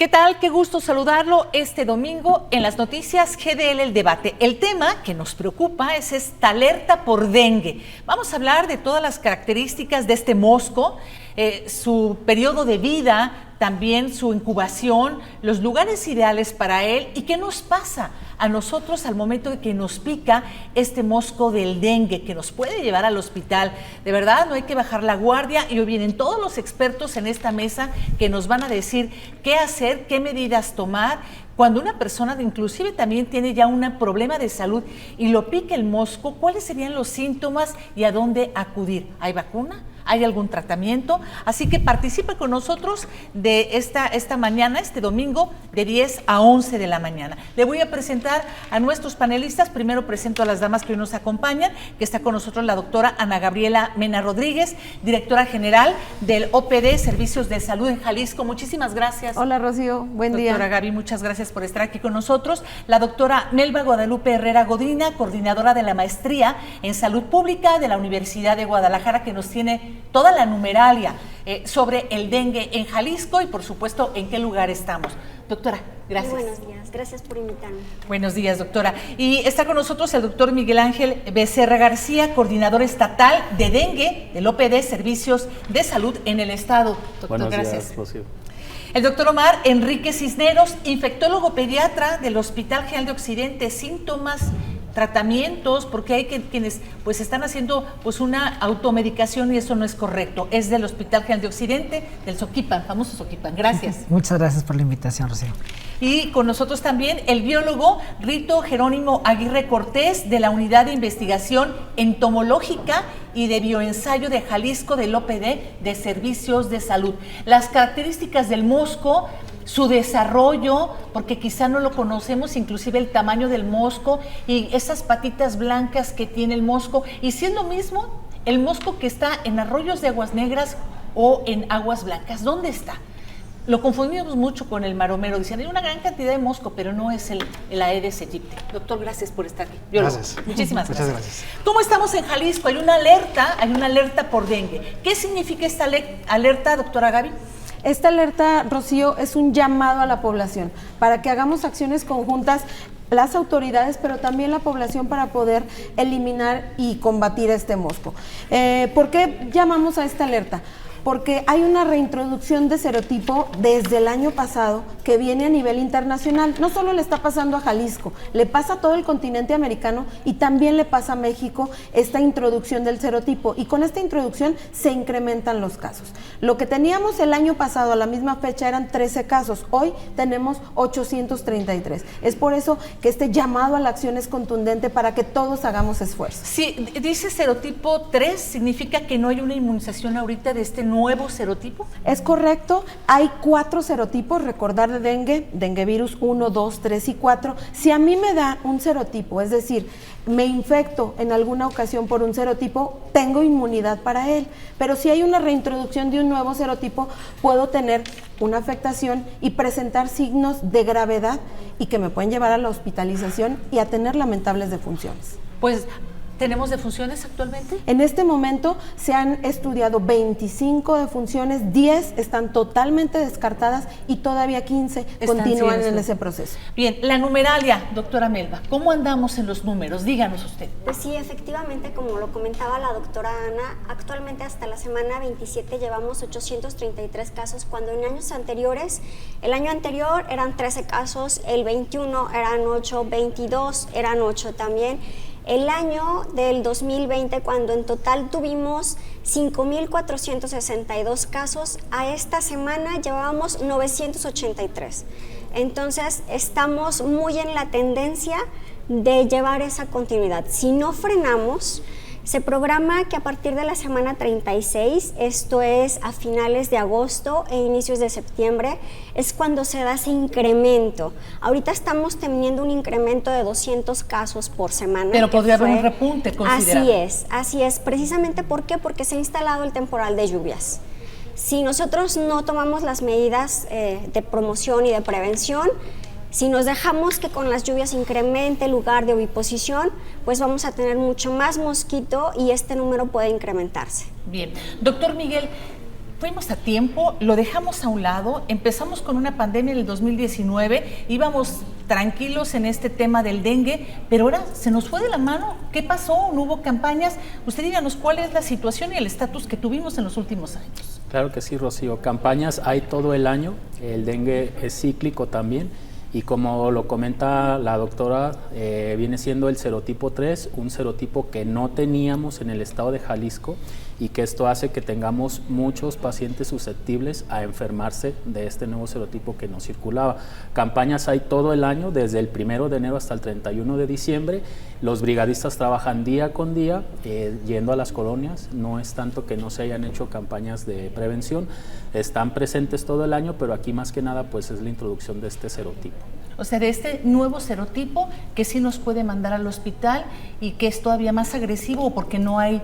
¿Qué tal? Qué gusto saludarlo este domingo en las noticias GDL El Debate. El tema que nos preocupa es esta alerta por dengue. Vamos a hablar de todas las características de este mosco, su periodo de vida, también su incubación, los lugares ideales para él y qué nos pasa a nosotros al momento de que nos pica este mosco del dengue que nos puede llevar al hospital. De verdad, no hay que bajar la guardia y hoy vienen todos los expertos en esta mesa que nos van a decir qué hacer, qué medidas tomar. Cuando una persona inclusive también tiene ya un problema de salud y lo pica el mosco, ¿cuáles serían los síntomas y a dónde acudir? ¿Hay vacuna? ¿Hay algún tratamiento? Así que participe con nosotros de esta mañana, este domingo, de 10 a 11 de la mañana. Le voy a presentar a nuestros panelistas. Primero presento a las damas que hoy nos acompañan, que está con nosotros la doctora Ana Gabriela Mena Rodríguez, directora general del OPD Servicios de Salud en Jalisco. Muchísimas gracias. Hola, Rocío. Buen día. Doctora Gaby, muchas gracias por estar aquí con nosotros. La doctora Nelva Guadalupe Herrera Godina, coordinadora de la maestría en Salud Pública de la Universidad de Guadalajara, que nos tiene toda la numeralia sobre el dengue en Jalisco y por supuesto en qué lugar estamos. Doctora, gracias. Muy buenos días, gracias por invitarme. Buenos días, doctora. Y está con nosotros el doctor Miguel Ángel Becerra García, coordinador estatal de dengue del OPD Servicios de Salud en el Estado. Doctor, buenos gracias. días, Rocío. El doctor Omar Enrique Cisneros, infectólogo pediatra del Hospital General de Occidente. Síntomas, tratamientos, porque hay quienes pues están haciendo pues una automedicación y eso no es correcto. Es del Hospital General de Occidente, del Soquipan, famoso Soquipan. Gracias. Muchas gracias por la invitación, Rocío. Y con nosotros también el biólogo Rito Jerónimo Aguirre Cortés, de la Unidad de Investigación Entomológica y de Bioensayo de Jalisco, del OPD de Servicios de Salud. Las características del mosco, su desarrollo, porque quizá no lo conocemos, inclusive el tamaño del mosco y esas patitas blancas que tiene el mosco, y si es lo mismo el mosco que está en arroyos de aguas negras o en aguas blancas. ¿Dónde está? Lo confundimos mucho con el maromero, dicen hay una gran cantidad de mosco, pero no es el Aedes aegypti. Doctor, gracias por estar aquí. Gracias. Muchísimas gracias. Muchas gracias. ¿Cómo estamos en Jalisco? Hay una alerta por dengue. ¿Qué significa esta alerta, doctora Gaby? Esta alerta, Rocío, es un llamado a la población para que hagamos acciones conjuntas, las autoridades, pero también la población, para poder eliminar y combatir este mosco. ¿Por qué llamamos a esta alerta? Porque hay una reintroducción de serotipo desde el año pasado que viene a nivel internacional. No solo le está pasando a Jalisco, le pasa a todo el continente americano y también le pasa a México esta introducción del serotipo. Y con esta introducción se incrementan los casos. Lo que teníamos el año pasado a la misma fecha eran 13 casos, hoy tenemos 833. Es por eso que este llamado a la acción es contundente para que todos hagamos esfuerzos. Sí, dice serotipo 3, ¿significa que no hay una inmunización ahorita de este nuevo serotipo? Es correcto, hay 4 serotipos, recordar, de dengue virus 1, 2, 3 y 4. Si a mí me da un serotipo, es decir, me infecto en alguna ocasión por un serotipo, tengo inmunidad para él, pero si hay una reintroducción de un nuevo serotipo, puedo tener una afectación y presentar signos de gravedad y que me pueden llevar a la hospitalización y a tener lamentables defunciones. Pues, ¿tenemos defunciones actualmente? En este momento se han estudiado 25 defunciones, 10 están totalmente descartadas y todavía 15 continúan en ese proceso. Bien, la numeralia, doctora Melba, ¿cómo andamos en los números? Díganos usted. Pues sí, efectivamente, como lo comentaba la doctora Ana, actualmente hasta la semana 27 llevamos 833 casos, cuando en años anteriores, el año anterior eran 13 casos, el 21 eran 8, 22 eran 8 también. El año del 2020, cuando en total tuvimos 5,462 casos, a esta semana llevábamos 983. Entonces, estamos muy en la tendencia de llevar esa continuidad. Si no frenamos, se programa que a partir de la semana 36, esto es a finales de agosto e inicios de septiembre, es cuando se da ese incremento. Ahorita estamos teniendo un incremento de 200 casos por semana. Pero podría haber un repunte considerable. Así es. ¿Precisamente por qué? Porque se ha instalado el temporal de lluvias. Si nosotros no tomamos las medidas de promoción y de prevención, si nos dejamos que con las lluvias incremente el lugar de oviposición, pues vamos a tener mucho más mosquito y este número puede incrementarse. Bien. Doctor Miguel, fuimos a tiempo, lo dejamos a un lado, empezamos con una pandemia en el 2019, íbamos tranquilos en este tema del dengue, pero ahora se nos fue de la mano. ¿Qué pasó? ¿No hubo campañas? Usted díganos cuál es la situación y el estatus que tuvimos en los últimos años. Claro que sí, Rocío. Campañas hay todo el año, el dengue es cíclico también. Y como lo comenta la doctora, viene siendo el serotipo 3, un serotipo que no teníamos en el estado de Jalisco y que esto hace que tengamos muchos pacientes susceptibles a enfermarse de este nuevo serotipo que no circulaba. Campañas hay todo el año, desde el 1 de enero hasta el 31 de diciembre. Los brigadistas trabajan día con día yendo a las colonias. No es tanto que no se hayan hecho campañas de prevención, están presentes todo el año, pero aquí más que nada pues es la introducción de este serotipo. O sea, de este nuevo serotipo que sí nos puede mandar al hospital y que es todavía más agresivo porque no hay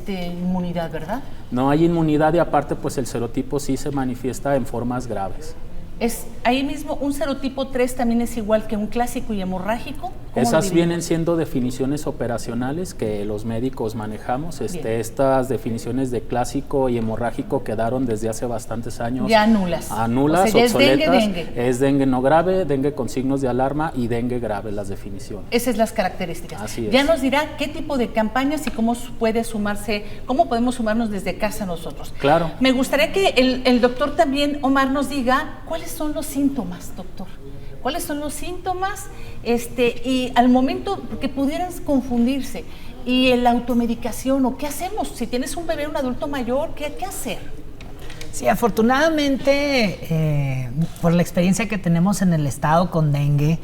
inmunidad, ¿verdad? No hay inmunidad y aparte pues el serotipo sí se manifiesta en formas graves. Es ahí mismo, un serotipo 3 también es igual que un clásico y hemorrágico. Esas vienen siendo definiciones operacionales que los médicos manejamos. Estas definiciones de clásico y hemorrágico quedaron desde hace bastantes años. Ya nulas. Nulas, o sea, obsoletas. Es dengue. Es dengue no grave, dengue con signos de alarma y dengue grave las definiciones. Esas son las características. Así es. Ya nos dirá qué tipo de campañas y cómo puede sumarse, cómo podemos sumarnos desde casa nosotros. Claro. Me gustaría que el doctor también, Omar, nos diga cuáles son los síntomas, doctor. ¿Cuáles son los síntomas? Y al momento que pudieran confundirse, y la automedicación, o qué hacemos, si tienes un bebé, un adulto mayor, ¿qué hacer? Sí, afortunadamente, por la experiencia que tenemos en el estado con dengue,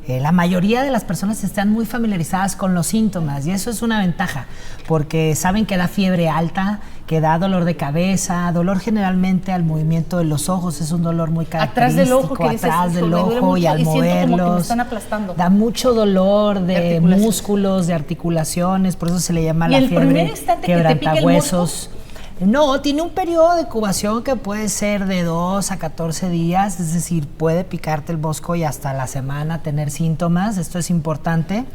la mayoría de las personas están muy familiarizadas con los síntomas y eso es una ventaja porque saben que da fiebre alta, que da dolor de cabeza, dolor generalmente al movimiento de los ojos, es un dolor muy característico, atrás del ojo y al moverlos, como que me están aplastando. Da mucho dolor de músculos, de articulaciones, por eso se le llama la fiebre quebrantahuesos. No, tiene un periodo de incubación que puede ser de 2 a 14 días, es decir, puede picarte el mosco y hasta la semana tener síntomas, esto es importante,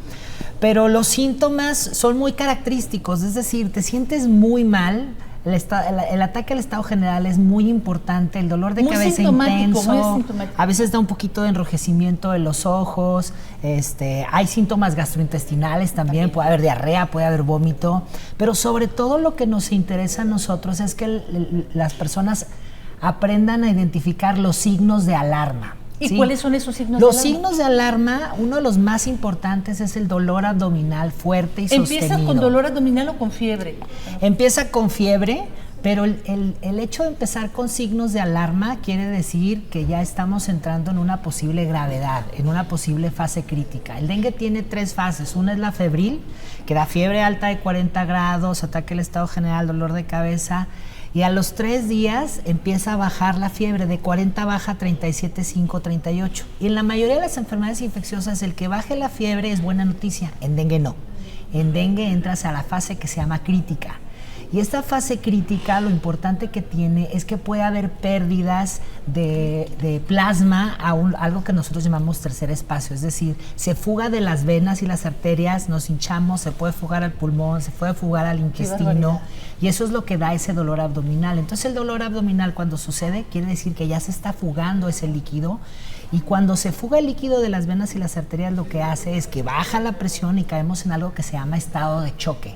pero los síntomas son muy característicos, es decir, te sientes muy mal, el ataque al estado general es muy importante, el dolor de cabeza intenso, a veces da un poquito de enrojecimiento de los ojos, hay síntomas gastrointestinales también, puede haber diarrea, puede haber vómito, pero sobre todo lo que nos interesa a nosotros es que las personas aprendan a identificar los signos de alarma. ¿Y cuáles son esos signos de alarma? Los signos de alarma, uno de los más importantes es el dolor abdominal fuerte y sostenido. ¿Empieza con dolor abdominal o con fiebre? Empieza con fiebre, pero el hecho de empezar con signos de alarma quiere decir que ya estamos entrando en una posible gravedad, en una posible fase crítica. El dengue tiene 3 fases. Una es la febril, que da fiebre alta de 40 grados, ataque al estado general, dolor de cabeza. Y a los 3 días empieza a bajar la fiebre, de 40 baja a 37,5, 38. Y en la mayoría de las enfermedades infecciosas, el que baje la fiebre es buena noticia. En dengue no. En dengue entras a la fase que se llama crítica. Y esta fase crítica, lo importante que tiene es que puede haber pérdidas de plasma a algo que nosotros llamamos tercer espacio, es decir, se fuga de las venas y las arterias, nos hinchamos, se puede fugar al pulmón, se puede fugar al intestino, y eso es lo que da ese dolor abdominal. Entonces el dolor abdominal cuando sucede quiere decir que ya se está fugando ese líquido, y cuando se fuga el líquido de las venas y las arterias lo que hace es que baja la presión y caemos en algo que se llama estado de choque.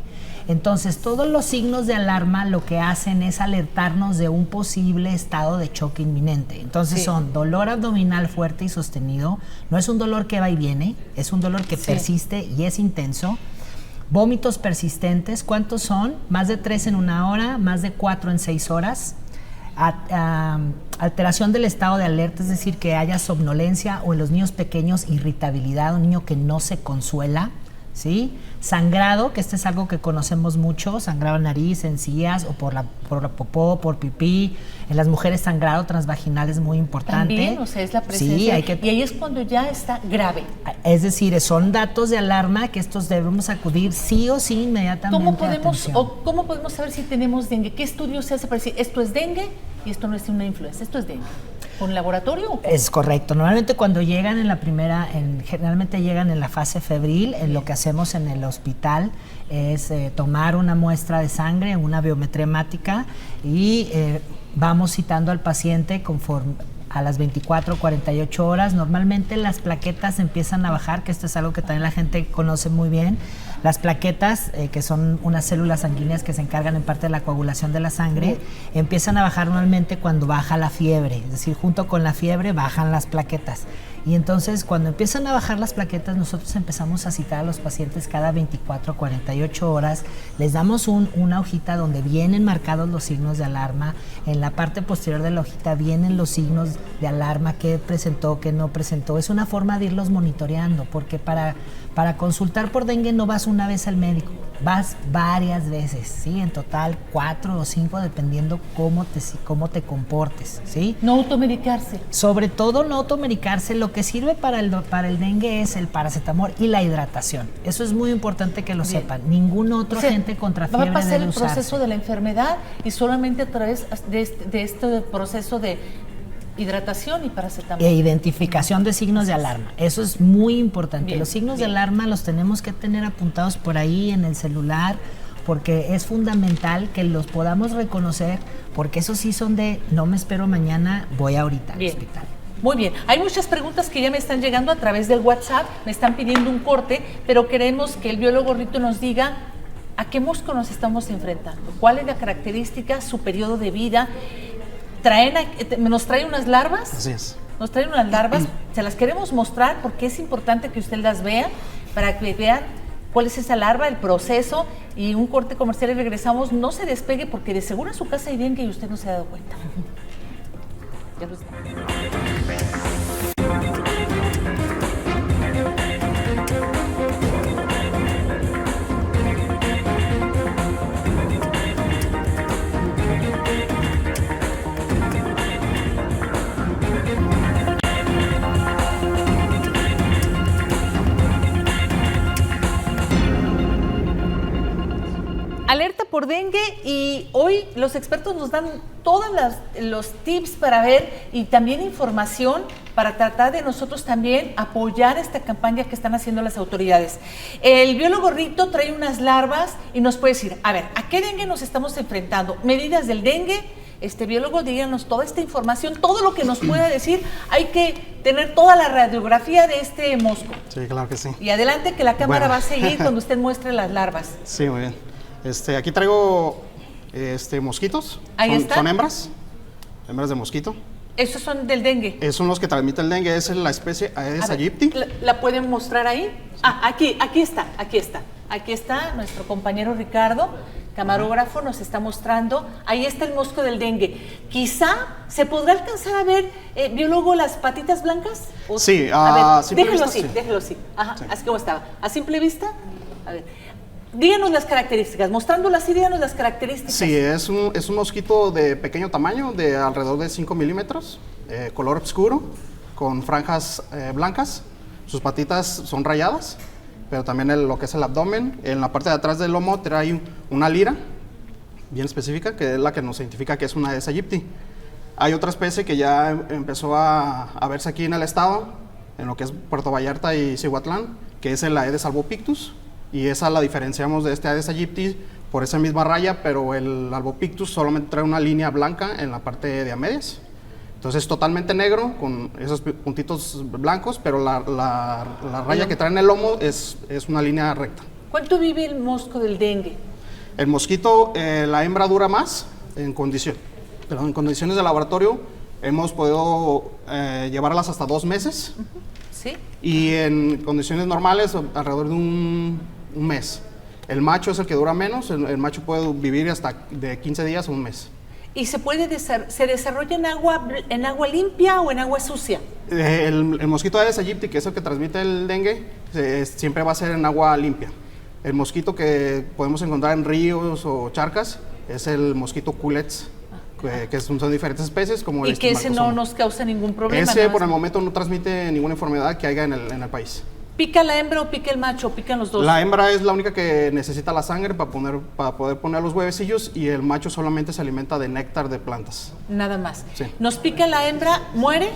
Entonces, todos los signos de alarma lo que hacen es alertarnos de un posible estado de choque inminente. Entonces, son dolor abdominal fuerte y sostenido. No es un dolor que va y viene, es un dolor que persiste y es intenso. Vómitos persistentes, ¿cuántos son? Más de 3 en 1 hora, más de 4 en 6 horas. Alteración del estado de alerta, es decir, que haya somnolencia o en los niños pequeños irritabilidad, un niño que no se consuela. ¿Sí? Sangrado, que este es algo que conocemos mucho, sangrado en nariz, encías o por la popó, por pipí. En las mujeres sangrado transvaginal es muy importante. También, o sea, es la presencia. Sí, y ahí es cuando ya está grave. Es decir, son datos de alarma que estos debemos acudir sí o sí inmediatamente. ¿Cómo podemos saber si tenemos dengue? ¿Qué estudio se hace para decir esto es dengue y esto no es una influenza, esto es dengue? ¿Un laboratorio? ¿O Es correcto. Normalmente cuando llegan en la primera, generalmente llegan en la fase febril, lo que hacemos en el hospital es tomar una muestra de sangre, una biometría hemática y vamos citando al paciente conforme a las 24 o 48 horas. Normalmente las plaquetas empiezan a bajar, que esto es algo que también la gente conoce muy bien. Las plaquetas, que son unas células sanguíneas que se encargan en parte de la coagulación de la sangre, empiezan a bajar normalmente cuando baja la fiebre, es decir, junto con la fiebre bajan las plaquetas. Y entonces cuando empiezan a bajar las plaquetas, nosotros empezamos a citar a los pacientes cada 24 o 48 horas, les damos una hojita donde vienen marcados los signos de alarma, en la parte posterior de la hojita vienen los signos de alarma, qué presentó, qué no presentó. Es una forma de irlos monitoreando, porque para consultar por dengue no vas una vez al médico, vas varias veces, ¿sí? En total 4 o 5 dependiendo cómo te comportes, ¿sí? no automedicarse. Sobre todo no automedicarse. Lo que sirve para el dengue es el paracetamol y la hidratación. Eso es muy importante que lo sepan. Ningún otro agente contra fiebre va a pasar debe el usarse. proceso de la enfermedad y solamente a través de este proceso de hidratación y paracetamol. E identificación de signos de alarma. Eso es muy importante. Bien, Los signos bien. de alarma los tenemos que tener apuntados por ahí en el celular, porque es fundamental que los podamos reconocer, porque esos sí son de no me espero mañana, voy ahorita al Bien. hospital. Muy bien, hay muchas preguntas que ya me están llegando a través del WhatsApp, me están pidiendo un corte, pero queremos que el biólogo Rito nos diga a qué mosco nos estamos enfrentando, cuál es la característica, su periodo de vida. Nos trae unas larvas. Así es. Nos traen unas larvas, se las queremos mostrar porque es importante que usted las vea para que vean cuál es esa larva, el proceso, y un corte comercial y regresamos. No se despegue porque de seguro en su casa hay dengue y usted no se ha dado cuenta. Ya lo está. Alerta por dengue, y hoy los expertos nos dan todos los tips para ver y también información para tratar de nosotros también apoyar esta campaña que están haciendo las autoridades. El biólogo Rito trae unas larvas y nos puede decir, a ver, ¿a qué dengue nos estamos enfrentando? Medidas del dengue. Biólogo, díganos toda esta información, todo lo que nos pueda decir. Hay que tener toda la radiografía de este mosco. Sí, claro que sí. Y adelante, que la cámara Bueno. va a seguir cuando usted muestre las larvas. Sí, muy bien. Aquí traigo mosquitos. Ahí está. Son hembras de mosquito. Esos son del dengue. Son los que transmiten el dengue, es la especie Aedes A ver, aegypti. ¿La pueden mostrar ahí? Ah, aquí está. Aquí está nuestro compañero Ricardo, camarógrafo, nos está mostrando. Ahí está el mosco del dengue. Quizá se podrá alcanzar a ver, biólogo, las patitas blancas. Sí, a a ver, simple déjelo vista, así, sí. déjelo así. Ajá, Sí. así como estaba. A simple vista, a ver. Díganos las características, mostrándolas así, díganos las características. Sí, es un mosquito de pequeño tamaño, de alrededor de 5 milímetros, color oscuro, con franjas blancas. Sus patitas son rayadas, pero también lo que es el abdomen. En la parte de atrás del lomo trae una lira bien específica, que es la que nos identifica que es una Aedes aegypti. Hay otra especie que ya empezó a verse aquí en el estado, en lo que es Puerto Vallarta y Cihuatlán, que es el Aedes albopictus, y esa la diferenciamos de este Aedes aegypti por esa misma raya, pero el albopictus solamente trae una línea blanca en la parte de a medias. Entonces es totalmente negro con esos puntitos blancos, pero la raya que trae en el lomo es una línea recta. ¿Cuánto vive el mosco del dengue? El mosquito, la hembra dura más en condiciones de laboratorio. Hemos podido llevarlas hasta 2 meses. ¿Sí? Y en condiciones normales alrededor de un mes. El macho es el que dura menos. El macho puede vivir hasta de 15 días a un mes. ¿Y se desarrolla en agua limpia o en agua sucia? El mosquito Aedes aegypti, que es el que transmite el dengue, siempre va a ser en agua limpia. El mosquito que podemos encontrar en ríos o charcas es el mosquito culex, que son diferentes especies, como el Y que ese no estigmatosoma. nos causa ningún problema. Ese nada por más. el momento no transmite ninguna enfermedad que haya en el país. ¿Pica la hembra o pica el macho? ¿Pican los dos? La hembra es la única que necesita la sangre para poder poner los huevecillos, y el macho solamente se alimenta de néctar de plantas. Nada más. Sí. ¿Nos pica la hembra, muere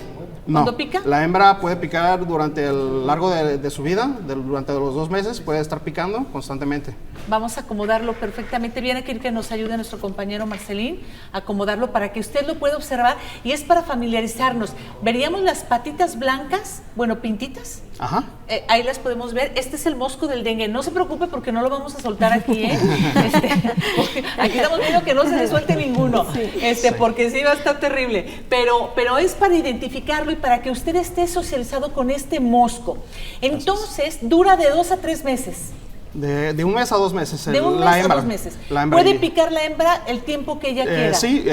No, cuando pica? la hembra puede picar durante el largo de su vida, durante los 2 meses, puede estar picando constantemente. Vamos a acomodarlo perfectamente bien. Aquí que nos ayude nuestro compañero Marcelín a acomodarlo para que usted lo pueda observar, y es para familiarizarnos. Veríamos las patitas blancas, bueno, pintitas. Ajá. Ahí las podemos ver. Este es el mosco del dengue. No se preocupe porque no lo vamos a soltar aquí, ¿eh? Aquí estamos viendo que no se le suelte ninguno, porque sí va a estar terrible. Pero es para identificarlo y para que usted esté socializado con este mosco. Entonces, dura de 2 a 3 meses. De 1 mes a 2 meses. De 1 mes la a hembra, 2 meses. la hembra. ¿Puede picar la hembra el tiempo que ella quiera? Sí,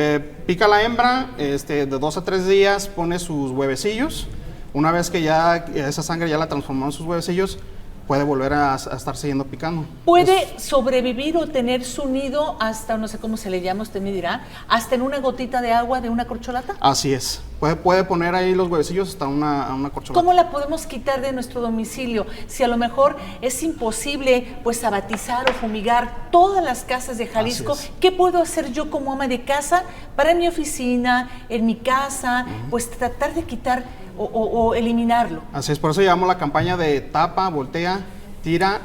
pica la hembra, de 2 a 3 días pone sus huevecillos. Una vez que ya esa sangre ya la transformó en sus huevecillos, puede volver a estar siguiendo picando. ¿Puede sobrevivir o tener su nido hasta, no sé cómo se le llama, usted me dirá, hasta en una gotita de agua de una corcholata? Así es. Puede poner ahí los huevecillos hasta una corcholata. ¿Cómo la podemos quitar de nuestro domicilio? Si a lo mejor es imposible pues abatizar o fumigar todas las casas de Jalisco, ¿qué puedo hacer yo como ama de casa para en mi oficina, en mi casa, pues tratar de quitar o eliminarlo? Así es, por eso llevamos la campaña de tapa, voltea, tira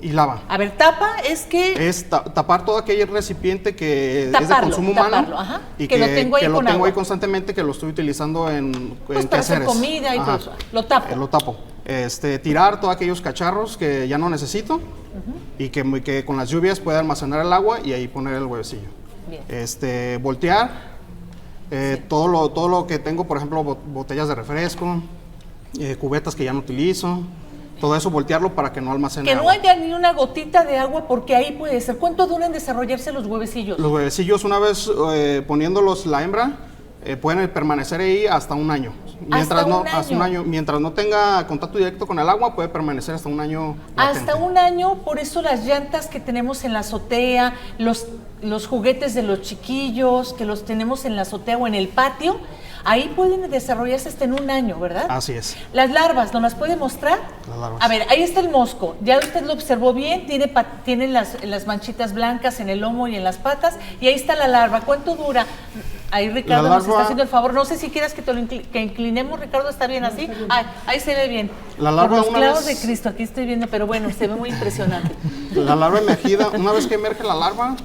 y lava. A ver, tapa es que... Es tapar todo aquel recipiente que es de Taparlo, consumo humano taparlo, ajá. y Que lo tengo ahí con agua. ahí constantemente, que lo estoy utilizando en para hacer quehaceres. comida y todo eso. Lo tapo. Lo tapo. Tirar todos aquellos cacharros que ya no necesito y que con las lluvias pueda almacenar el agua y ahí poner el huevecillo. Bien. Voltear. Todo lo que tengo, por ejemplo, botellas de refresco, cubetas que ya no utilizo, todo eso voltearlo para que no almacene Que no agua. haya ni una gotita de agua, porque ahí puede ser. ¿Cuánto duran en desarrollarse los huevecillos? Los huevecillos, una vez poniéndolos la hembra, pueden permanecer ahí hasta 1 año. ¿Hasta un año? Hasta 1 año. Mientras no tenga contacto directo con el agua, puede permanecer hasta 1 año. Hasta 1 año, por eso las llantas que tenemos en la azotea, los juguetes de los chiquillos que los tenemos en la azotea o en el patio, ahí pueden desarrollarse hasta en 1 año, ¿verdad? Así es. Las larvas, ¿nos las puede mostrar? Las larvas. A ver, ahí está el mosco. Ya usted lo observó bien, tiene las manchitas blancas en el lomo y en las patas, y ahí está la larva. ¿Cuánto dura? Ahí Ricardo nos está haciendo el favor. No sé si quieras que que inclinemos, Ricardo, ¿está bien así? Ahí se ve bien. La larva, por los una clavos vez- de Cristo, aquí estoy viendo, pero bueno, se ve muy impresionante. La larva emergida, una vez que emerge la larva,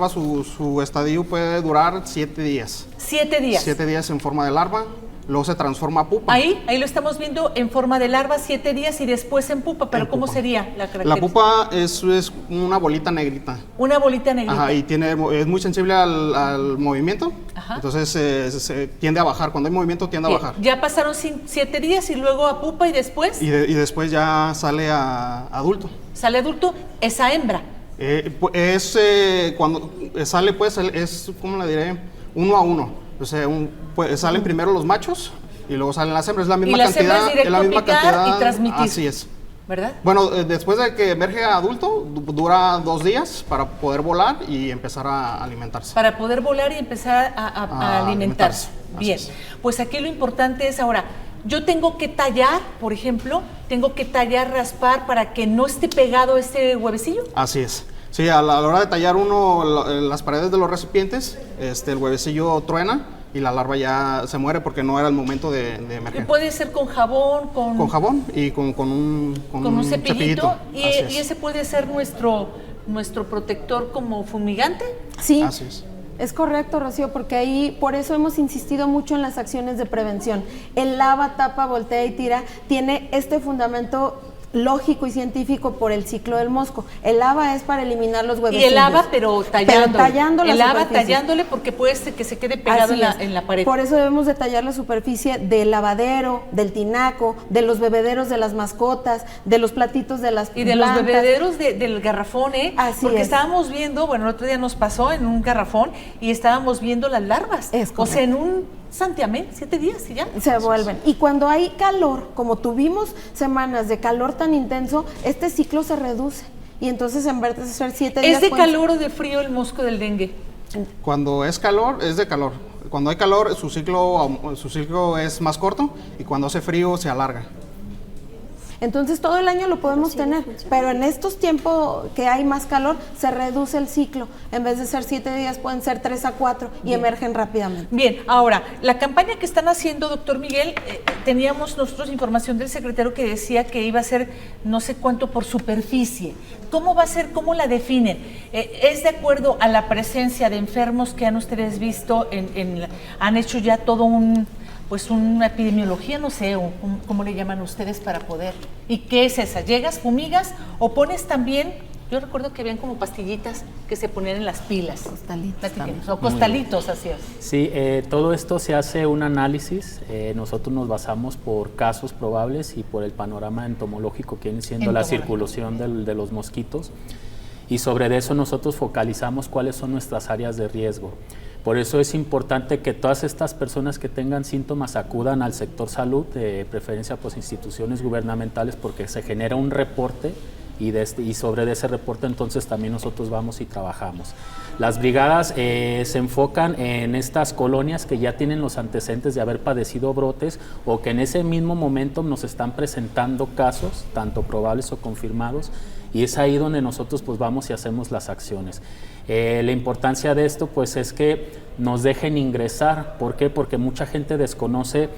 su estadio puede durar 7 días. 7 días. 7 días en forma de larva, luego se transforma a pupa. Ahí lo estamos viendo en forma de larva, 7 días y después en pupa, pero En ¿cómo pupa. sería la característica? La pupa es una bolita negrita. Una bolita negrita. Ajá, y es muy sensible al movimiento. Ajá. Entonces se tiende a bajar. Cuando hay movimiento tiende a Bien, bajar. ya pasaron 7 días y luego a pupa y después Y después ya sale a adulto. sale adulto, esa hembra. Cuando sale, pues, es, ¿cómo le diré? 1 a 1. O sea, salen primero los machos y luego salen las hembras. Es la misma Y las cantidad. hembras directo es la misma picar cantidad. y transmitir. Así es. ¿Verdad? Bueno, después de que emerge adulto, dura 2 días para poder volar y empezar a alimentarse. Para poder volar y empezar a alimentarse. Así Bien, es. pues aquí lo importante es ahora, yo tengo que tallar, por ejemplo, raspar para que no esté pegado ese huevecillo. Así es. Sí, a la hora de tallar las paredes de los recipientes, el huevecillo truena y la larva ya se muere porque no era el momento de Y emerger. puede ser con jabón, Con jabón y con un cepillito. Así es. Y ese puede ser nuestro protector como fumigante. Sí. Así es. Es correcto, Rocío, porque ahí por eso hemos insistido mucho en las acciones de prevención. El lava, tapa, voltea y tira tiene este fundamento lógico y científico por el ciclo del mosco. El lava es para eliminar los Y huevecillos. el lava, pero tallándole. la El lava superficie. tallándole porque puede ser que se quede pegado Así es. en la pared. Por eso debemos de tallar la superficie del lavadero, del tinaco, de los bebederos de las mascotas, de los platitos de las Y de los plantas. bebederos del garrafón, ¿eh? Así Porque es. estábamos viendo, bueno, el otro día nos pasó en un garrafón y estábamos viendo las larvas. Es o sea, en un santiamén, 7 días y ya. Se vuelven. Y cuando hay calor, como tuvimos semanas de calor tan intenso, este ciclo se reduce. Y entonces en vez de ser 7 días... ¿Es de pueden- calor o de frío el mosco del dengue? Cuando es calor, es de calor. Cuando hay calor, su ciclo es más corto y cuando hace frío se alarga. Entonces todo el año lo podemos tener, pero en estos tiempos que hay más calor, se reduce el ciclo. En vez de ser 7 días, pueden ser 3 a 4 y emergen rápidamente. Bien, ahora, la campaña que están haciendo, doctor Miguel, teníamos nosotros información del secretario que decía que iba a ser no sé cuánto por superficie. ¿Cómo va a ser? ¿Cómo la definen? ¿Es de acuerdo a la presencia de enfermos que han ustedes visto? Han hecho ya todo una epidemiología, no sé, ¿cómo le llaman ustedes para poder? ¿Y qué es esa? ¿Llegas, fumigas o pones también? Yo recuerdo que habían como pastillitas que se ponían en las pilas. Costalitos. O costalitos, así es. Sí, todo esto se hace un análisis. Nosotros nos basamos por casos probables y por el panorama entomológico que viene siendo la circulación de los mosquitos. Y sobre eso nosotros focalizamos cuáles son nuestras áreas de riesgo. Por eso es importante que todas estas personas que tengan síntomas acudan al sector salud, de preferencia pues instituciones gubernamentales, porque se genera un reporte y sobre ese reporte entonces también nosotros vamos y trabajamos. Las brigadas se enfocan en estas colonias que ya tienen los antecedentes de haber padecido brotes o que en ese mismo momento nos están presentando casos, tanto probables o confirmados, y es ahí donde nosotros pues vamos y hacemos las acciones. La importancia de esto pues es que nos dejen ingresar. ¿Por qué? Porque mucha gente desconoce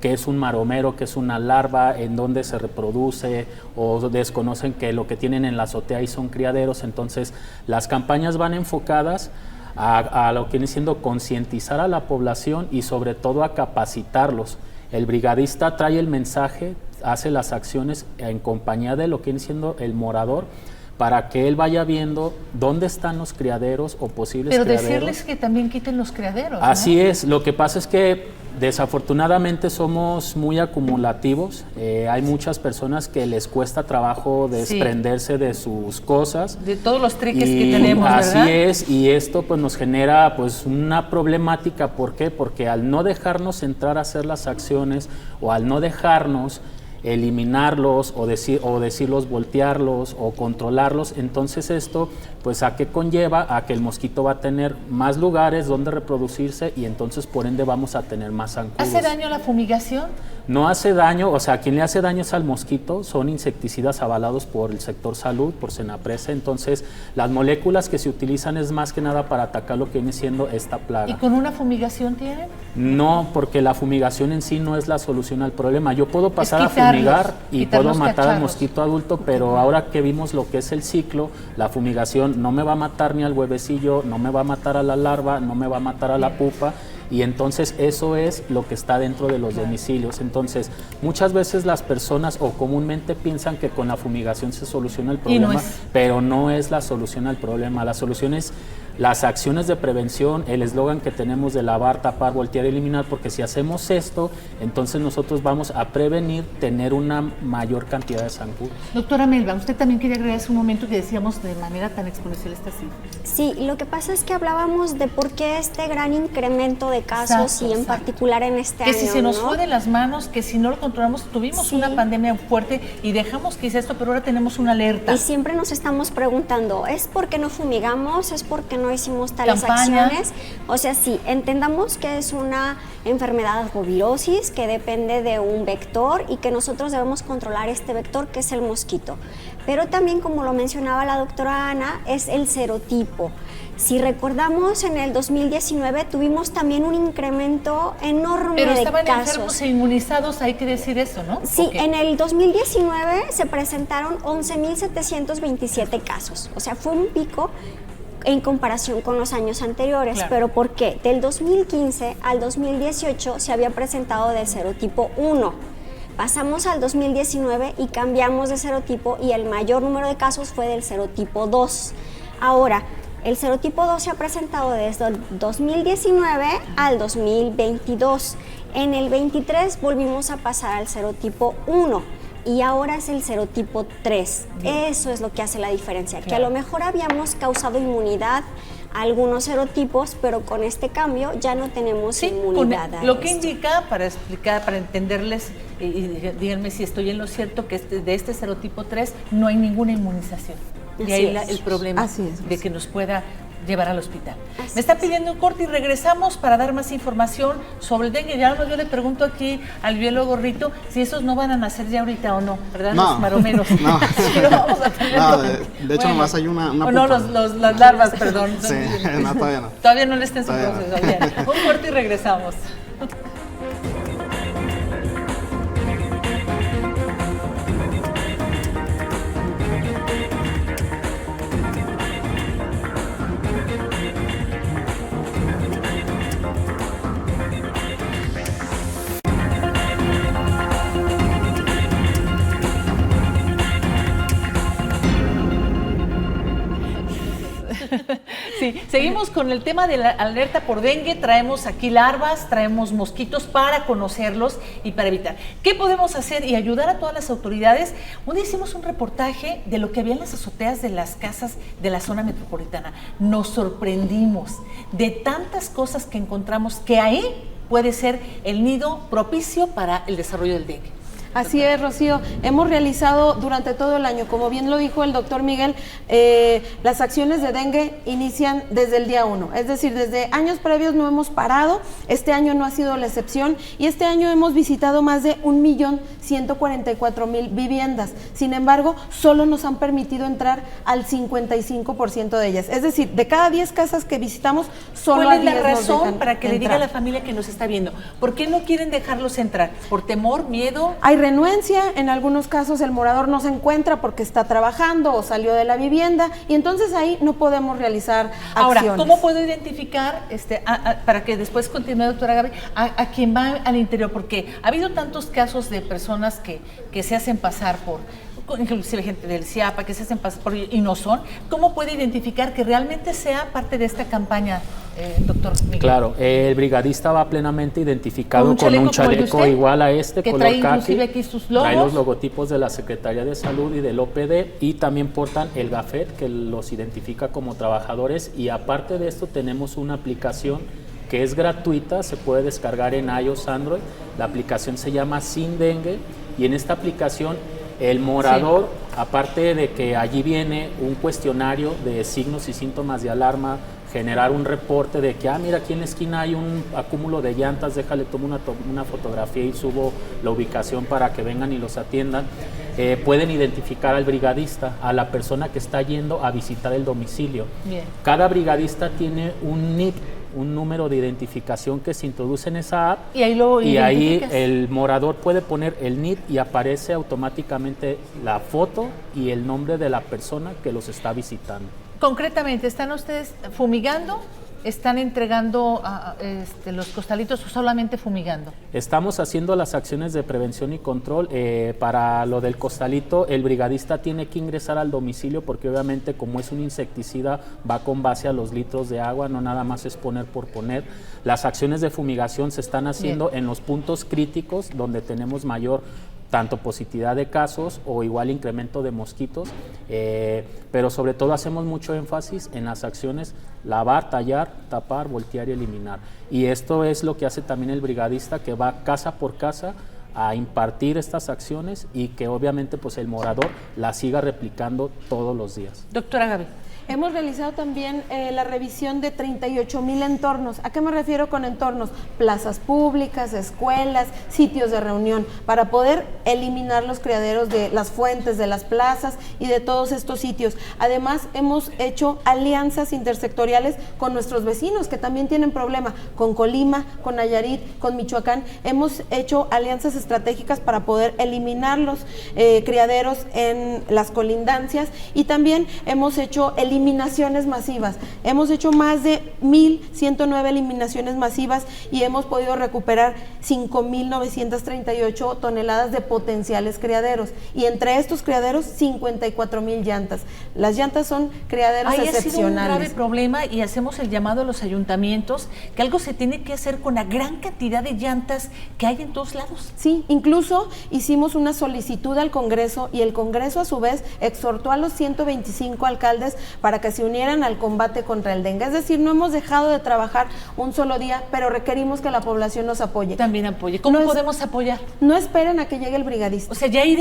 qué es un maromero, qué es una larva, en dónde se reproduce, o desconocen que lo que tienen en la azotea ahí son criaderos. Entonces las campañas van enfocadas a lo que viene siendo concientizar a la población y sobre todo a capacitarlos. El brigadista trae el mensaje, hace las acciones en compañía de lo que viene siendo el morador, para que él vaya viendo dónde están los criaderos o posibles criaderos. Pero decirles que también quiten los criaderos, ¿no? Así es, lo que pasa es que desafortunadamente somos muy acumulativos. Hay muchas personas que les cuesta trabajo desprenderse de sus cosas. De todos los triques que tenemos, ¿verdad? Así es, y esto pues nos genera pues una problemática. ¿Por qué? Porque al no dejarnos entrar a hacer las acciones o al no dejarnos eliminarlos o decirlos voltearlos o controlarlos, entonces esto pues a qué conlleva a que el mosquito va a tener más lugares donde reproducirse y entonces por ende vamos a tener más zancudos. ¿Hace daño la fumigación? No hace daño, o sea, quien le hace daño es al mosquito, son insecticidas avalados por el sector salud, por Senapresa, entonces las moléculas que se utilizan es más que nada para atacar lo que viene siendo esta plaga. ¿Y con una fumigación tienen? No, porque la fumigación en sí no es la solución al problema. Yo puedo pasar a fumigar y puedo matar al mosquito adulto, pero ahora que vimos lo que es el ciclo, la fumigación no me va a matar ni al huevecillo, no me va a matar a la larva, no me va a matar a la pupa. Y entonces eso es lo que está dentro de los domicilios. Entonces, muchas veces las personas o comúnmente piensan que con la fumigación se soluciona el problema, pero no es la solución al problema. La solución es las acciones de prevención, el eslogan que tenemos de lavar, tapar, voltear, eliminar, porque si hacemos esto, entonces nosotros vamos a prevenir tener una mayor cantidad de zancudos. Doctora Melba, usted también quería agregar hace un momento que decíamos de manera tan exponencial esta cifra. Sí, lo que pasa es que hablábamos de por qué este gran incremento de casos y en particular en este año. Que si se nos fue de las manos, que si no lo controlamos, tuvimos una pandemia fuerte y dejamos que hice esto, pero ahora tenemos una alerta. Y siempre nos estamos preguntando, ¿es porque no fumigamos? ¿Es porque no hicimos tales acciones? O sea, sí, entendamos que es una enfermedad arbovirosis que depende de un vector y que nosotros debemos controlar este vector que es el mosquito. Pero también, como lo mencionaba la doctora Ana, es el serotipo. Si recordamos, en el 2019 tuvimos también un incremento enorme de casos. Pero estaban enfermos e inmunizados, hay que decir eso, ¿no? Sí, en el 2019 se presentaron 11.727 casos. O sea, fue un pico en comparación con los años anteriores. Claro. ¿Pero por qué? Del 2015 al 2018 se había presentado de serotipo 1. Pasamos al 2019 y cambiamos de serotipo y el mayor número de casos fue del serotipo 2. Ahora, el serotipo 2 se ha presentado desde el 2019 al 2022. En el 23 volvimos a pasar al serotipo 1 y ahora es el serotipo 3. Eso es lo que hace la diferencia, que a lo mejor habíamos causado inmunidad a algunos serotipos, pero con este cambio ya no tenemos inmunidad. Lo que indica, para explicar, para entenderles, y díganme si estoy en lo cierto, que de este serotipo 3 no hay ninguna inmunización. Y ahí el problema de que nos pueda llevar al hospital. Así Me está es. pidiendo un corte y regresamos para dar más información sobre el dengue. Ya yo le pregunto aquí al biólogo Rito si esos no van a nacer ya ahorita o no, ¿verdad? No. Los maromeros. No. Sí, lo vamos a tener. No, de hecho nomás hay una o no, pupa. las larvas, perdón. Sí, no, todavía no. Todavía no le está en su Todavía no. proceso. Bien. Un corte y regresamos. Sí, seguimos con el tema de la alerta por dengue. Traemos aquí larvas, traemos mosquitos para conocerlos y para evitar. ¿Qué podemos hacer y ayudar a todas las autoridades? Un día hicimos un reportaje de lo que había en las azoteas de las casas de la zona metropolitana. Nos sorprendimos de tantas cosas que encontramos que ahí puede ser el nido propicio para el desarrollo del dengue. Así es, Rocío. Hemos realizado durante todo el año, como bien lo dijo el doctor Miguel, las acciones de dengue inician desde el día 1. Es decir, desde años previos no hemos parado, este año no ha sido la excepción y este año hemos visitado más de 1.144.000 viviendas. Sin embargo, solo nos han permitido entrar al 55% de ellas. Es decir, de cada 10 casas que visitamos, solo ¿Cuál a es la 10 nos razón dejan para que le diga a la entrar. familia que nos está viendo? ¿Por qué no quieren dejarlos entrar? ¿Por temor, miedo? Hay renuencia, en algunos casos el morador no se encuentra porque está trabajando o salió de la vivienda y entonces ahí no podemos realizar Ahora, acciones. ¿cómo puedo identificar, para que después continúe, doctora Gaby, a quien va al interior? Porque ha habido tantos casos de personas que se hacen pasar por, inclusive gente del CIAPA, que se hacen pasar por y no son. ¿Cómo puede identificar que realmente sea parte de esta campaña, doctor Miguel? Claro, el brigadista va plenamente identificado ¿Con un con un chaleco como el de chaleco usted? igual a este, Que color trae caqui, inclusive aquí sus trae logos. los logotipos de la Secretaría de Salud y del OPD y también portan el gafet que los identifica como trabajadores y aparte de esto tenemos una aplicación que es gratuita, se puede descargar en iOS, Android. La aplicación se llama Sin Dengue y en esta aplicación el morador, aparte de que allí viene un cuestionario de signos y síntomas de alarma, generar un reporte de que, mira, aquí en la esquina hay un acúmulo de llantas, déjale, tomo una fotografía y subo la ubicación para que vengan y los atiendan. Pueden identificar al brigadista, a la persona que está yendo a visitar el domicilio. Bien. Cada brigadista tiene un NIP, un número de identificación que se introduce en esa app Y ahí lo y ahí identificas. el morador puede poner el NIP y aparece automáticamente la foto y el nombre de la persona que los está visitando. Concretamente, ¿están ustedes fumigando? ¿Están entregando los costalitos o solamente fumigando? Estamos haciendo las acciones de prevención y control. Para lo del costalito, el brigadista tiene que ingresar al domicilio porque obviamente como es un insecticida va con base a los litros de agua, no nada más es poner por poner. Las acciones de fumigación se están haciendo en los puntos críticos donde tenemos mayor tanto positividad de casos o igual incremento de mosquitos, pero sobre todo hacemos mucho énfasis en las acciones lavar, tallar, tapar, voltear y eliminar. Y esto es lo que hace también el brigadista que va casa por casa a impartir estas acciones y que obviamente pues el morador las siga replicando todos los días. Doctora Gaby. Hemos realizado también la revisión de 38,000 entornos. ¿A qué me refiero con entornos? Plazas públicas, escuelas, sitios de reunión, para poder eliminar los criaderos de las fuentes, de las plazas y de todos estos sitios. Además, hemos hecho alianzas intersectoriales con nuestros vecinos que también tienen problema, con Colima, con Nayarit, con Michoacán. Hemos hecho alianzas estratégicas para poder eliminar los criaderos en las colindancias y también hemos hecho eliminaciones masivas. Hemos hecho más de 1.109 eliminaciones masivas y hemos podido recuperar 5.938 toneladas de potenciales criaderos. Y entre estos criaderos, 54,000 llantas. Las llantas son criaderos Ahí ha sido un excepcionales. grave problema y hacemos el llamado a los ayuntamientos que algo se tiene que hacer con la gran cantidad de llantas que hay en todos lados. Sí, incluso hicimos una solicitud al Congreso y el Congreso a su vez exhortó a los 125 alcaldes para que se unieran al combate contra el dengue. Es decir, no hemos dejado de trabajar un solo día, pero requerimos que la población nos apoye. También apoye. ¿Cómo podemos apoyar? No esperen a que llegue el brigadista. O sea, ya ir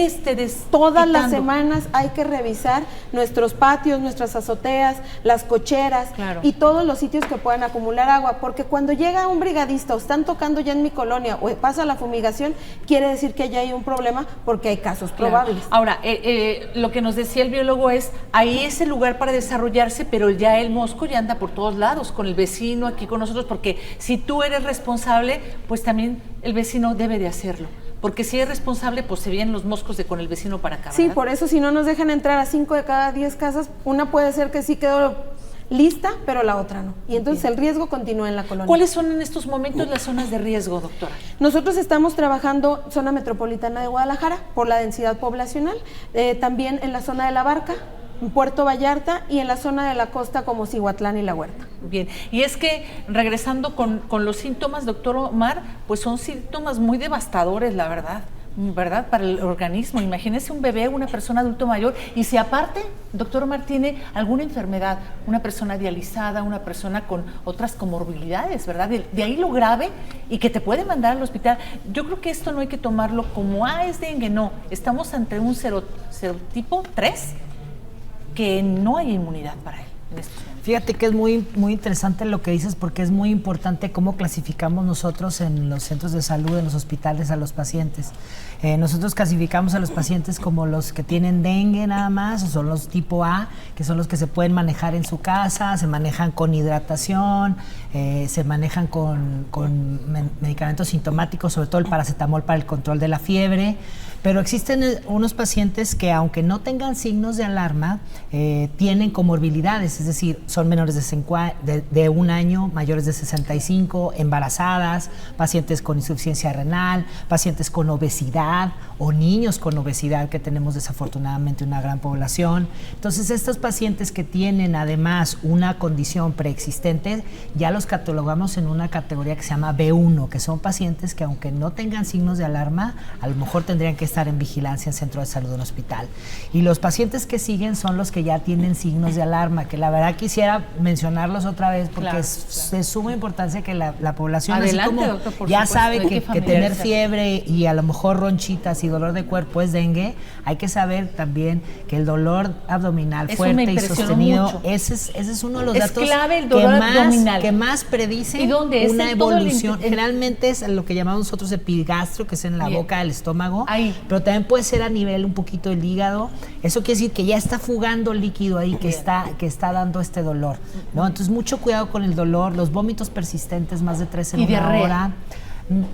todas las semanas hay que revisar nuestros patios, nuestras azoteas, las cocheras y todos los sitios que puedan acumular agua, porque cuando llega un brigadista o están tocando ya en mi colonia o pasa la fumigación, quiere decir que ya hay un problema porque hay casos probables. Ahora, lo que nos decía el biólogo es, ahí es el lugar para desarrollarse, pero ya el mosco ya anda por todos lados, con el vecino aquí con nosotros, porque si tú eres responsable, pues también el vecino debe de hacerlo. Porque si es responsable, pues se vienen los moscos de con el vecino para acá, ¿verdad? Sí, por eso si no nos dejan entrar a 5 de cada 10 casas, una puede ser que sí quedó lista, pero la otra no. Y entonces el riesgo continúa en la colonia. ¿Cuáles son en estos momentos las zonas de riesgo, doctora? Nosotros estamos trabajando zona metropolitana de Guadalajara por la densidad poblacional, también en la zona de La Barca, en Puerto Vallarta y en la zona de la costa como Cihuatlán y La Huerta. Bien, y es que regresando con los síntomas, doctor Omar, pues son síntomas muy devastadores, la verdad, para el organismo. Imagínese un bebé, una persona adulto mayor, y si aparte, doctor Omar, tiene alguna enfermedad, una persona dializada, una persona con otras comorbilidades, ¿verdad? De ahí lo grave y que te puede mandar al hospital. Yo creo que esto no hay que tomarlo como, es dengue, no. Estamos ante un serotipo 3 que no hay inmunidad para él en estos momentos. Fíjate que es muy, muy interesante lo que dices, porque es muy importante cómo clasificamos nosotros en los centros de salud, en los hospitales, a los pacientes. Nosotros clasificamos a los pacientes como los que tienen dengue nada más, o son los tipo A, que son los que se pueden manejar en su casa, se manejan con hidratación, se manejan con medicamentos sintomáticos, sobre todo el paracetamol para el control de la fiebre. Pero existen unos pacientes que, aunque no tengan signos de alarma, tienen comorbilidades, es decir, son menores de 1 año, mayores de 65, embarazadas, pacientes con insuficiencia renal, pacientes con obesidad o niños con obesidad, que tenemos desafortunadamente una gran población. Entonces, estos pacientes que tienen además una condición preexistente, ya los catalogamos en una categoría que se llama B1, que son pacientes que, aunque no tengan signos de alarma, a lo mejor tendrían que estar en vigilancia en centro de salud o en hospital. Y los pacientes que siguen son los que ya tienen signos de alarma, que la verdad quisiera mencionarlos otra vez, porque es de suma importancia que la población, adelante, así como doctor, ya supuesto, sabe que tener fiebre y a lo mejor ronchitas y dolor de cuerpo es dengue, hay que saber también que el dolor abdominal fuerte y sostenido, mucho. Ese es uno de los datos clave, el dolor abdominal. Que más predice ¿Y dónde? una evolución. Generalmente es lo que llamamos nosotros epigastro, que es en la boca del estómago, pero también puede ser a nivel un poquito del hígado. Eso quiere decir que ya está fugando líquido ahí, que está dando este dolor, ¿no? Entonces, mucho cuidado con el dolor, los vómitos persistentes, más de 3 en una hora.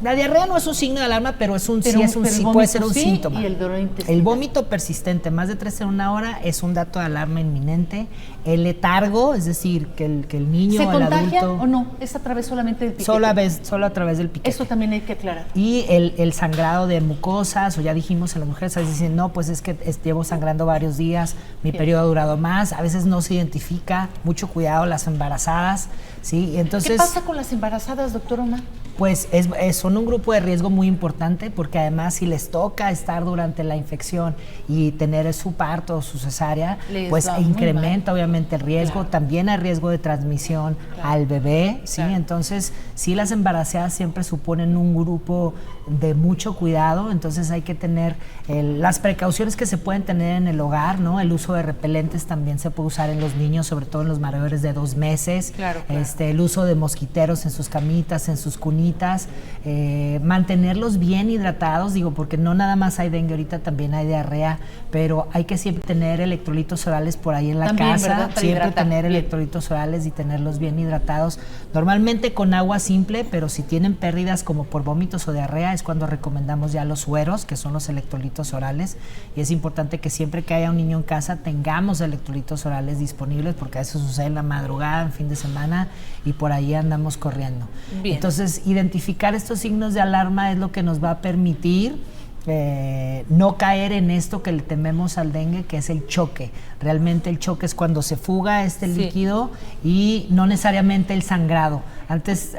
La diarrea no es un signo de alarma, pero puede ser un síntoma. Y el vómito persistente, más de 3 en una hora, es un dato de alarma inminente. El letargo, es decir, que el niño o el adulto... ¿Se contagia o no? ¿Es a través solamente del piquete? Solo a través del piquete. Eso también hay que aclarar. Y el sangrado de mucosas, o ya dijimos a las mujeres, a veces dicen, no, pues es que llevo sangrando varios días, mi periodo ha durado más, a veces no se identifica, mucho cuidado las embarazadas, ¿sí? Entonces, ¿qué pasa con las embarazadas, doctor Omar? Pues son un grupo de riesgo muy importante, porque además si les toca estar durante la infección y tener su parto o su cesárea, pues incrementa obviamente el riesgo, también hay riesgo de transmisión al bebé, ¿sí? Entonces, sí, las embarazadas siempre suponen un grupo de mucho cuidado, entonces hay que tener las precauciones que se pueden tener en el hogar, ¿no? El uso de repelentes también se puede usar en los niños, sobre todo en los mayores de 2 meses, el uso de mosquiteros en sus camitas, en sus cunitas, mantenerlos bien hidratados, porque no nada más hay dengue, ahorita también hay diarrea, pero hay que siempre tener electrolitos orales por ahí en la casa, ¿verdad? Siempre tener electrolitos orales y tenerlos bien hidratados, normalmente con agua simple, pero si tienen pérdidas como por vómitos o diarrea, es cuando recomendamos ya los sueros, que son los electrolitos orales, y es importante que siempre que haya un niño en casa tengamos electrolitos orales disponibles, porque eso sucede en la madrugada, en fin de semana, y por ahí andamos corriendo. Bien. Entonces, identificar estos signos de alarma es lo que nos va a permitir no caer en esto que le tememos al dengue, que es el choque, Realmente el choque es cuando se fuga líquido y no necesariamente el sangrado. Antes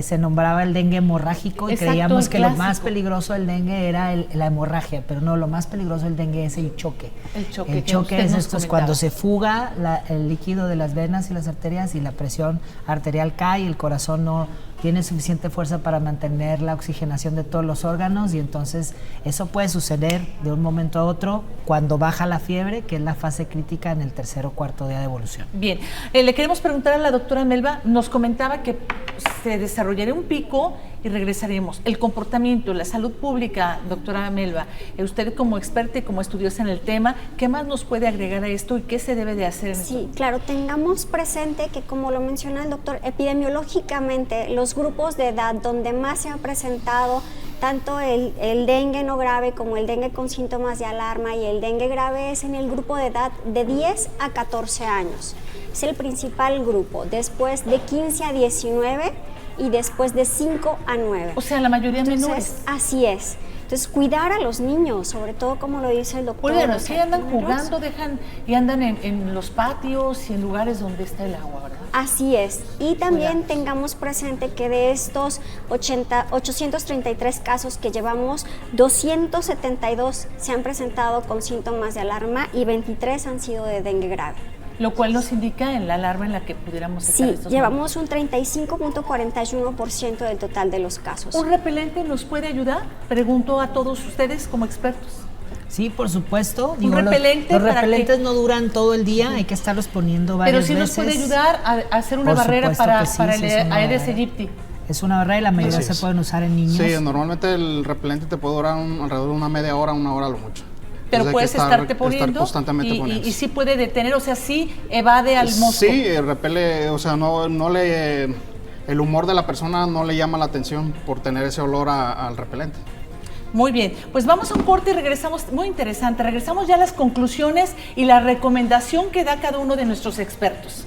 se nombraba el dengue hemorrágico y creíamos que lo más peligroso del dengue era la hemorragia, pero no, lo más peligroso del dengue es el choque. El choque es esto, es cuando se fuga el líquido de las venas y las arterias y la presión arterial cae y el corazón no tiene suficiente fuerza para mantener la oxigenación de todos los órganos, y entonces eso puede suceder de un momento a otro cuando baja la fiebre, que es la fase crítica en el tercer o cuarto día de evolución. Bien, le queremos preguntar a la doctora Melba, nos comentaba que se desarrollaría un pico y regresaremos. El comportamiento, la salud pública, doctora Melba, usted como experta y como estudiosa en el tema, ¿qué más nos puede agregar a esto y qué se debe de hacer? Sí, claro, tengamos presente que, como lo menciona el doctor, epidemiológicamente los grupos de edad donde más se ha presentado tanto el dengue no grave como el dengue con síntomas de alarma y el dengue grave es en el grupo de edad de 10 a 14 años. Es el principal grupo, después de 15 a 19 y después de 5 a 9. O sea, la mayoría menores. Así es. Entonces, cuidar a los niños, sobre todo como lo dice el doctor. Bueno, sí andan jugando, y andan en los patios y en lugares donde está el agua, ¿verdad? Así es. Y también tengamos presente que de estos 833 casos que llevamos, 272 se han presentado con síntomas de alarma y 23 han sido de dengue grave. Lo cual nos indica en la alarma en la que pudiéramos estar. Sí, llevamos un 35.41% del total de los casos. ¿Un repelente nos puede ayudar? Pregunto a todos ustedes como expertos. Sí, por supuesto. Los repelentes no duran todo el día, hay que estarlos poniendo varias veces. Pero sí nos puede ayudar a hacer una barrera para el Aedes aegypti. Es una barrera y la mayoría se pueden usar en niños. Sí, normalmente el repelente te puede durar alrededor de una media hora, 1 hora a lo mucho. Pero puedes estarte poniendo constantemente y sí puede detener, o sea, sí evade al mosco. Sí, repele, o sea, el humor de la persona no le llama la atención por tener ese olor al repelente. Muy bien, pues vamos a un corte y regresamos, muy interesante, regresamos ya a las conclusiones y la recomendación que da cada uno de nuestros expertos.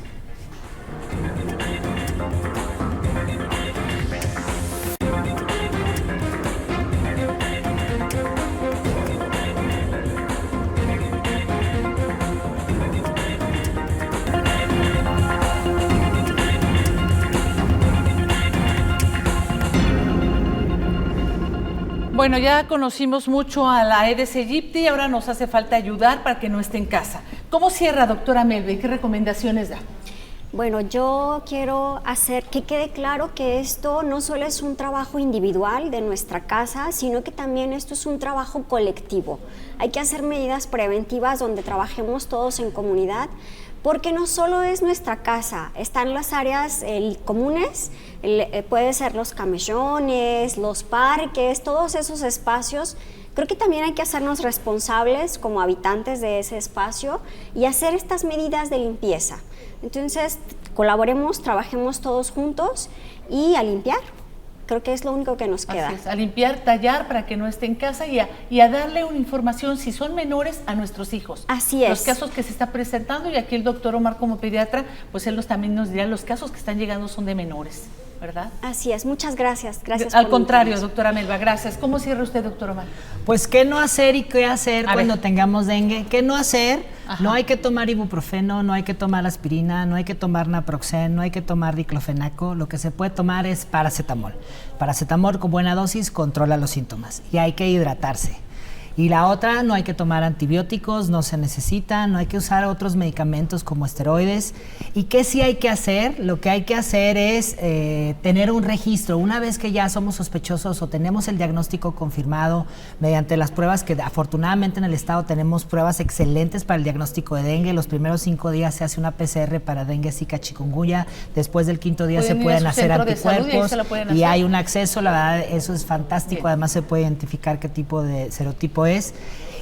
Bueno, ya conocimos mucho a la Aedes aegypti, ahora nos hace falta ayudar para que no esté en casa. ¿Cómo cierra, doctora Melba, y qué recomendaciones da? Bueno, yo quiero hacer que quede claro que esto no solo es un trabajo individual de nuestra casa, sino que también esto es un trabajo colectivo. Hay que hacer medidas preventivas donde trabajemos todos en comunidad, porque no solo es nuestra casa, están las áreas comunes, puede ser los camellones, los parques, todos esos espacios. Creo que también hay que hacernos responsables como habitantes de ese espacio y hacer estas medidas de limpieza. Entonces, colaboremos, trabajemos todos juntos y a limpiar. Creo que es lo único que nos queda. Así es, a limpiar, tallar para que no esté en casa y a darle una información, si son menores, a nuestros hijos. Así es. Los casos que se está presentando, y aquí el doctor Omar como pediatra, pues él también nos dirá, los casos que están llegando son de menores, ¿verdad? Así es, muchas gracias. Al contrario, doctora Melba, gracias. ¿Cómo cierra usted, doctor Omar? Pues qué no hacer y qué hacer cuando tengamos dengue. ¿Qué no hacer? Ajá. No hay que tomar ibuprofeno, no hay que tomar aspirina, no hay que tomar naproxen, no hay que tomar diclofenaco. Lo que se puede tomar es paracetamol. Paracetamol con buena dosis controla los síntomas y hay que hidratarse. Y la otra, no hay que tomar antibióticos, no se necesita, no hay que usar otros medicamentos como esteroides. ¿Y qué sí hay que hacer? Lo que hay que hacer es tener un registro. Una vez que ya somos sospechosos o tenemos el diagnóstico confirmado mediante las pruebas que afortunadamente en el estado tenemos pruebas excelentes para el diagnóstico de dengue. Los primeros 5 días se hace una PCR para dengue, zika, chikungunya. Después del 5.º día se pueden hacer anticuerpos y hay un acceso. La verdad, eso es fantástico. Bien. Además se puede identificar qué tipo de serotipo es.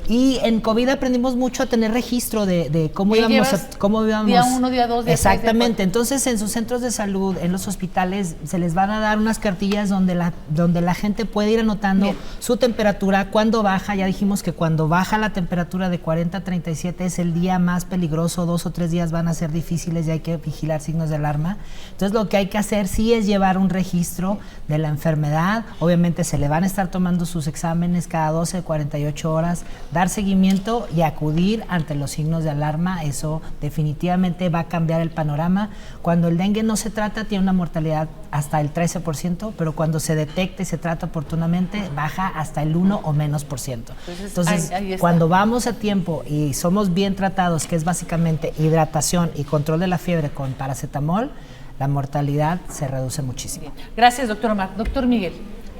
Y en COVID aprendimos mucho a tener registro de cómo íbamos. Día 1, día 2, día 3. Exactamente. Entonces, en sus centros de salud, en los hospitales, se les van a dar unas cartillas donde la gente puede ir anotando su temperatura, cuándo baja. Ya dijimos que cuando baja la temperatura de 40 a 37 es el día más peligroso. 2 o 3 días van a ser difíciles y hay que vigilar signos de alarma. Entonces, lo que hay que hacer sí es llevar un registro de la enfermedad. Obviamente, se le van a estar tomando sus exámenes cada 12, 48 horas dar seguimiento y acudir ante los signos de alarma. Eso definitivamente va a cambiar el panorama. Cuando el dengue no se trata, tiene una mortalidad hasta el 13%, pero cuando se detecta y se trata oportunamente, baja hasta el 1 o menos %. Entonces, ahí está. cuando vamos a tiempo y somos bien tratados, que es básicamente hidratación y control de la fiebre con paracetamol, la mortalidad se reduce muchísimo. Gracias, doctor Omar. Doctor Miguel.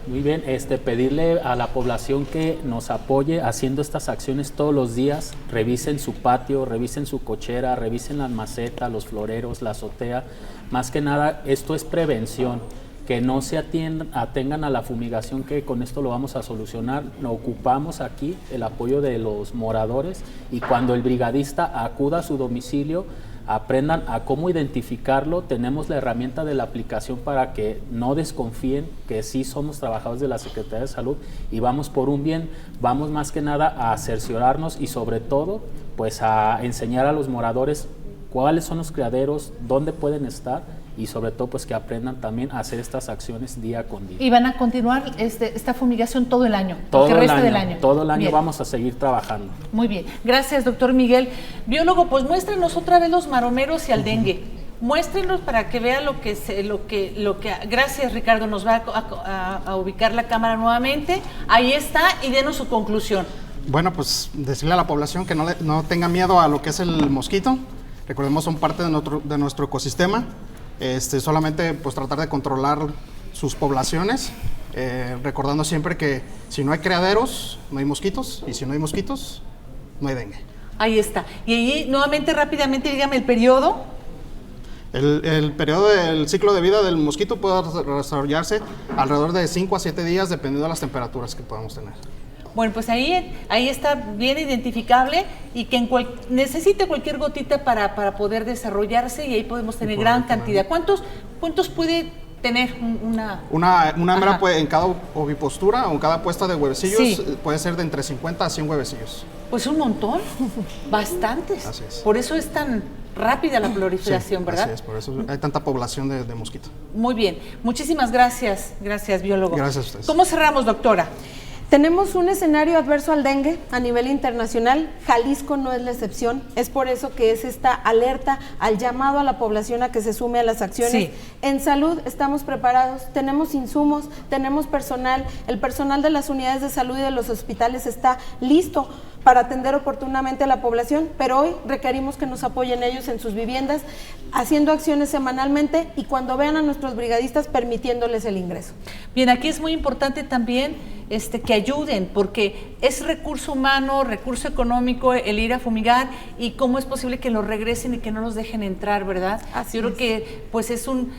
Muy bien, pedirle a la población que nos apoye haciendo estas acciones todos los días. Revisen su patio, revisen su cochera, revisen las macetas, los floreros, la azotea. Más que nada, esto es prevención. Que no se atengan a la fumigación, que con esto lo vamos a solucionar. Nos ocupamos aquí el apoyo de los moradores, y cuando el brigadista acuda a su domicilio, aprendan a cómo identificarlo. Tenemos la herramienta de la aplicación para que no desconfíen que sí somos trabajadores de la Secretaría de Salud y vamos por un bien. Vamos más que nada a cerciorarnos y sobre todo pues a enseñar a los moradores cuáles son los criaderos, dónde pueden estar, y sobre todo pues que aprendan también a hacer estas acciones día con día. ¿Y van a continuar esta fumigación todo el año? Todo el resto año, del año. todo el año Bien. vamos a seguir trabajando. Muy bien. Gracias, doctor Miguel. Biólogo, pues muéstrenos otra vez los maromeros y al dengue. Muéstrenos para que vea gracias, Ricardo, nos va a ubicar la cámara nuevamente. Ahí está, y denos su conclusión. Bueno, pues decirle a la población que no tenga miedo a lo que es el mosquito. Recordemos, son parte de nuestro ecosistema. Solamente pues tratar de controlar sus poblaciones, recordando siempre que si no hay criaderos, no hay mosquitos, y si no hay mosquitos, no hay dengue. Ahí está. Y ahí, nuevamente, rápidamente, dígame el periodo. El periodo del ciclo de vida del mosquito puede desarrollarse alrededor de 5 a 7 días, dependiendo de las temperaturas que podamos tener. Bueno, pues ahí está bien identificable, y que necesite cualquier gotita para poder desarrollarse, y ahí podemos tener gran cantidad. ¿Cuántos puede tener una hembra? Puede, en cada ovipostura o en cada puesta de huevecillos, sí, puede ser de entre 50 a 100 huevecillos. Pues un montón, bastantes. Así es. Por eso es tan rápida la proliferación, sí, ¿verdad? Así es, por eso hay tanta población de mosquito. Muy bien, muchísimas gracias, biólogo. Gracias a ustedes. ¿Cómo cerramos, doctora? Tenemos un escenario adverso al dengue a nivel internacional. Jalisco no es la excepción. Es por eso que es esta alerta al llamado a la población a que se sume a las acciones. Sí. En salud estamos preparados, tenemos insumos, tenemos personal. El personal de las unidades de salud y de los hospitales está listo para atender oportunamente a la población, pero hoy requerimos que nos apoyen ellos en sus viviendas, haciendo acciones semanalmente, y cuando vean a nuestros brigadistas, permitiéndoles el ingreso. Bien, aquí es muy importante también que ayuden, porque es recurso humano, recurso económico el ir a fumigar, y cómo es posible que los regresen y que no los dejen entrar, ¿verdad? Así Yo creo que pues es un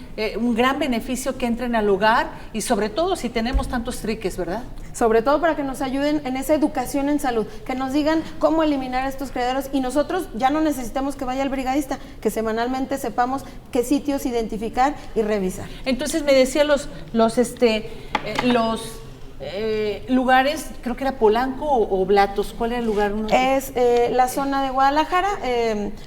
gran beneficio que entren al hogar, y sobre todo si tenemos tantos triques, ¿verdad? Sobre todo para que nos ayuden en esa educación en salud, que nos digan cómo eliminar estos criaderos, y nosotros ya no necesitemos que vaya el brigadista, que semanalmente sepamos qué sitios identificar y revisar. Entonces me decía los lugares, creo que era Polanco o Blatos. ¿Cuál era el lugar? Es la zona de Guadalajara,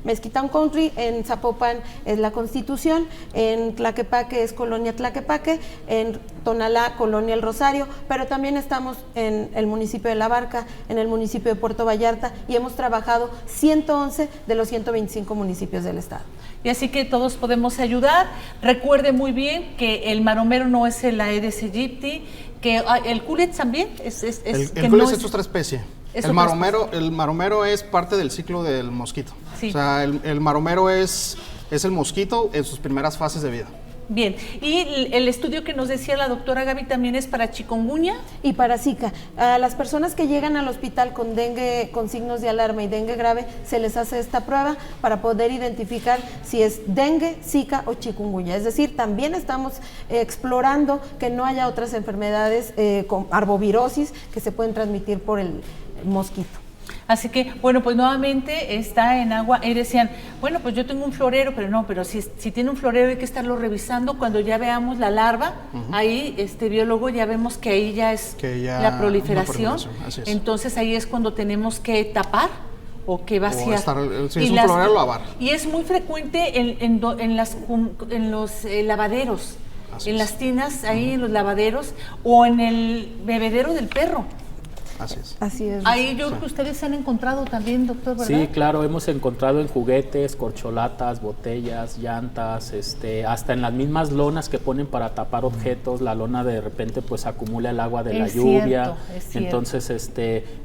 Mezquitán Country, en Zapopan es la Constitución, en Tlaquepaque es Colonia Tlaquepaque, en Tonalá, Colonia El Rosario, pero también estamos en el municipio de La Barca, en el municipio de Puerto Vallarta, y hemos trabajado 111 de los 125 municipios del estado. Y así que todos podemos ayudar. Recuerde muy bien que el maromero no es el Aedes aegypti, que el Culex también el Culex es otra especie. El maromero es parte del ciclo del mosquito. Sí. O sea, el maromero es el mosquito en sus primeras fases de vida. Bien, y el estudio que nos decía la doctora Gaby también es para chikungunya y para Zika. A las personas que llegan al hospital con dengue, con signos de alarma y dengue grave, se les hace esta prueba para poder identificar si es dengue, Zika o chikungunya. Es decir, también estamos explorando que no haya otras enfermedades con arbovirosis que se pueden transmitir por el mosquito. Así que, bueno, pues nuevamente está en agua. Y decían, bueno, pues yo tengo un florero, pero si tiene un florero hay que estarlo revisando. Cuando ya veamos la larva, ahí, biólogo, ya vemos que ahí ya es la proliferación. Así es. Entonces ahí es cuando tenemos que tapar o que vaciar. Si es un florero, lavar. Y es muy frecuente en los lavaderos, así en es. las tinas, ahí en los lavaderos, o en el bebedero del perro. Así es. Así es. Ahí yo creo que ustedes se han encontrado también, doctor, ¿verdad? Sí, claro, hemos encontrado en juguetes, corcholatas, botellas, llantas, hasta en las mismas lonas que ponen para tapar objetos, la lona de repente pues acumula el agua de la lluvia, es cierto. entonces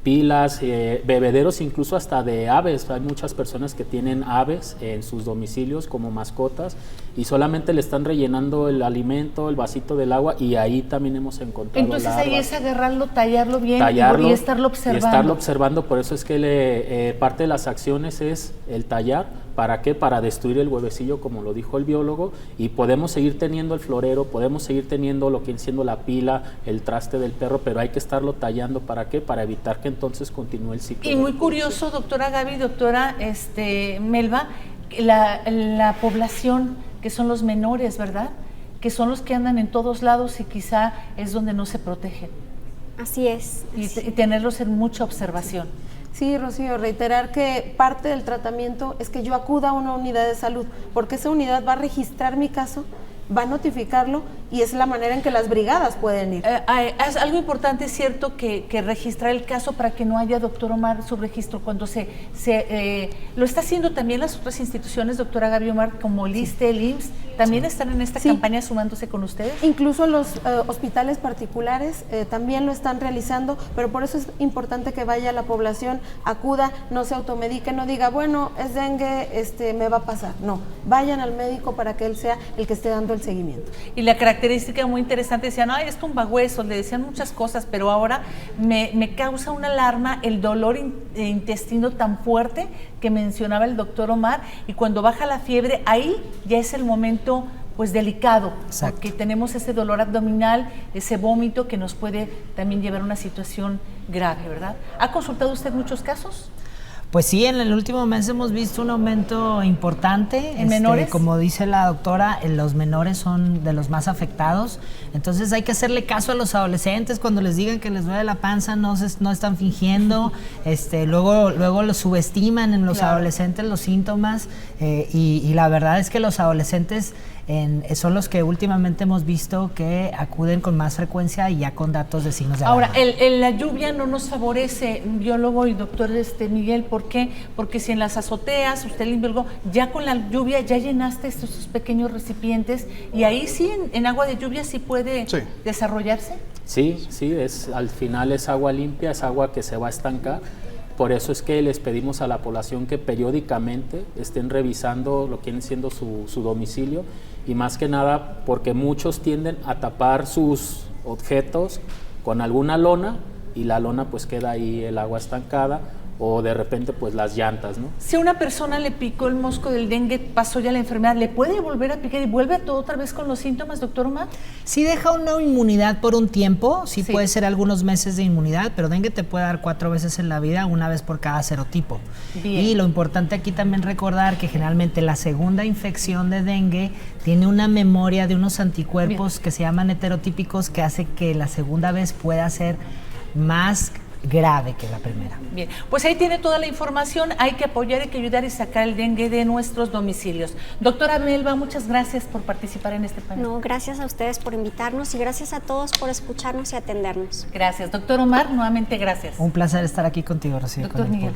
pilas, bebederos incluso hasta de aves, hay muchas personas que tienen aves en sus domicilios como mascotas y solamente le están rellenando el alimento, el vasito del agua y ahí también hemos encontrado Entonces ahí larvas. es agarrarlo, tallarlo bien Tallarlo y estarlo observando. Y estarlo observando, por eso es que parte de las acciones es el tallar. ¿Para qué? Para destruir el huevecillo, como lo dijo el biólogo, y podemos seguir teniendo el florero, podemos seguir teniendo lo que viene siendo la pila, el traste del perro, pero hay que estarlo tallando. ¿Para qué? Para evitar que entonces continúe el ciclo. Y muy curioso, doctora Gaby, doctora Melba, la población que son los menores, ¿verdad? Que son los que andan en todos lados y quizá es donde no se protegen. Así es. Y tenerlos en mucha observación. Sí, Rocío, reiterar que parte del tratamiento es que yo acuda a una unidad de salud, porque esa unidad va a registrar mi caso, va a notificarlo y es la manera en que las brigadas pueden ir. Es algo importante, es cierto, que registrar el caso para que no haya, doctor Omar, subregistro cuando lo está haciendo también las otras instituciones, doctora Gaby Omar, como el ISSSTE, el IMSS, también están en esta campaña sumándose con ustedes. Incluso los hospitales particulares también lo están realizando, pero por eso es importante que vaya la población, acuda, no se automedique, no diga, bueno, es dengue, me va a pasar. No, vayan al médico para que él sea el que esté dando el seguimiento. Y la característica muy interesante, decían, ay, es tumbahuesos, le decían muchas cosas, pero ahora me causa una alarma el dolor intestino tan fuerte que mencionaba el doctor Omar, y cuando baja la fiebre, ahí ya es el momento pues delicado, exacto, porque tenemos ese dolor abdominal, ese vómito que nos puede también llevar a una situación grave, ¿verdad? ¿Ha consultado usted muchos casos? Pues sí, en el último mes hemos visto un aumento importante. ¿En menores? Como dice la doctora, los menores son de los más afectados. Entonces hay que hacerle caso a los adolescentes cuando les digan que les duele la panza, no están fingiendo. Luego los subestiman en los adolescentes los síntomas y la verdad es que los adolescentes son los que últimamente hemos visto que acuden con más frecuencia y ya con datos de signos de alarma. Ahora, la lluvia no nos favorece, biólogo y doctor Miguel, ¿por qué? Porque si en las azoteas, usted el biólogo, ya con la lluvia ya llenaste estos pequeños recipientes y ahí sí, en agua de lluvia sí puede desarrollarse. Sí, al final es agua limpia, es agua que se va a estancar. Por eso es que les pedimos a la población que periódicamente estén revisando lo que viene siendo su domicilio y más que nada porque muchos tienden a tapar sus objetos con alguna lona y la lona pues queda ahí el agua estancada o de repente pues las llantas, ¿no? Si a una persona le picó el mosco del dengue, pasó ya la enfermedad, ¿le puede volver a picar y vuelve todo otra vez con los síntomas, doctor Omar? Sí deja una inmunidad por un tiempo, sí puede ser algunos meses de inmunidad, pero dengue te puede dar 4 veces en la vida, una vez por cada serotipo. Bien. Y lo importante aquí también recordar que generalmente la segunda infección de dengue tiene una memoria de unos anticuerpos que se llaman heterotípicos que hace que la segunda vez pueda ser más grave que la primera. Bien, pues ahí tiene toda la información, hay que apoyar, hay que ayudar y sacar el dengue de nuestros domicilios. Doctora Melba, muchas gracias por participar en este panel. No, gracias a ustedes por invitarnos y gracias a todos por escucharnos y atendernos. Gracias. Doctor Omar, nuevamente gracias. Un placer estar aquí contigo, Rocío. Doctor Miguel.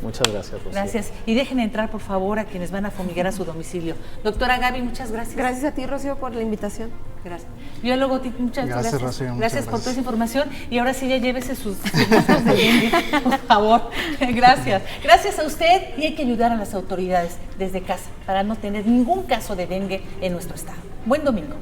Muchas gracias, Rocío. Gracias. Y dejen entrar, por favor, a quienes van a fumigar a su domicilio. Doctora Gaby, muchas gracias. Gracias a ti, Rocío, por la invitación. Gracias. Biólogo, muchas gracias. Rocío, gracias por toda esa información. Y ahora sí ya llévese sus cosas de dengue, por favor. Gracias. Gracias a usted y hay que ayudar a las autoridades desde casa para no tener ningún caso de dengue en nuestro estado. Buen domingo.